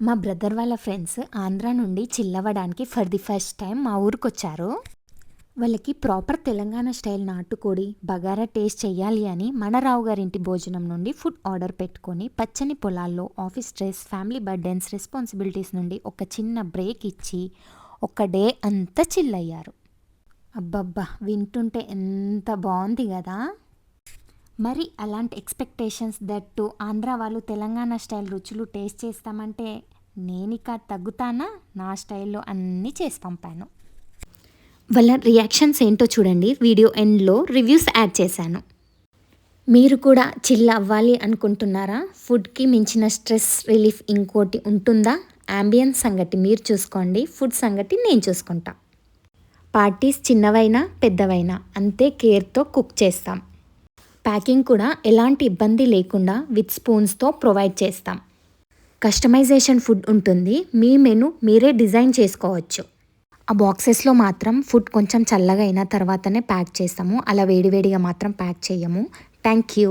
మా బ్రదర్ వాళ్ళ ఫ్రెండ్స్ ఆంధ్ర నుండి చిల్లవ్వడానికి ఫర్ ది ఫస్ట్ టైం మా ఊరికొచ్చారు. వాళ్ళకి ప్రాపర్ తెలంగాణ స్టైల్ నాటుకోడి బగారా టేస్ట్ చెయ్యాలి అని మన రావు గారింటి భోజనం నుండి ఫుడ్ ఆర్డర్ పెట్టుకొని పచ్చని పొలాల్లో office stress, family burdens, responsibilities నుండి ఒక చిన్న బ్రేక్ ఇచ్చి ఒక డే అంతా చిల్ అయ్యారు. అబ్బబ్బా, వింటుంటే ఎంత బాగుంది కదా. మరి అలాంటి ఎక్స్పెక్టేషన్స్ దట్టు ఆంధ్ర వాళ్ళు తెలంగాణ స్టైల్ రుచులు టేస్ట్ చేస్తామంటే నేనిక తగ్గుతానా? నా స్టైల్లో అన్నీ చేసి పంపాను. వాళ్ళ రియాక్షన్స్ ఏంటో చూడండి. వీడియో ఎండ్లో రివ్యూస్ యాడ్ చేశాను. మీరు కూడా చిల్ అవ్వాలి అనుకుంటున్నారా? ఫుడ్కి మించిన స్ట్రెస్ రిలీఫ్ ఇంకోటి ఉంటుందా? అంబియన్స్ సంగతి మీరు చూసుకోండి, ఫుడ్ సంగతి నేను చూసుకుంటా. పార్టీస్ చిన్నవైనా పెద్దవైనా అంతే కేర్తో కుక్ చేస్తాం. ప్యాకింగ్ కూడా ఎలాంటి ఇబ్బంది లేకుండా విత్ స్పూన్స్తో ప్రొవైడ్ చేస్తాం. కస్టమైజేషన్ ఫుడ్ ఉంటుంది. మీ మెను మీరే డిజైన్ చేసుకోవచ్చు. ఆ బాక్సెస్లో మాత్రం ఫుడ్ కొంచెం చల్లగా అయిన తర్వాతనే ప్యాక్ చేస్తాము. అలా వేడివేడిగా మాత్రం ప్యాక్ చేయము. Thank you.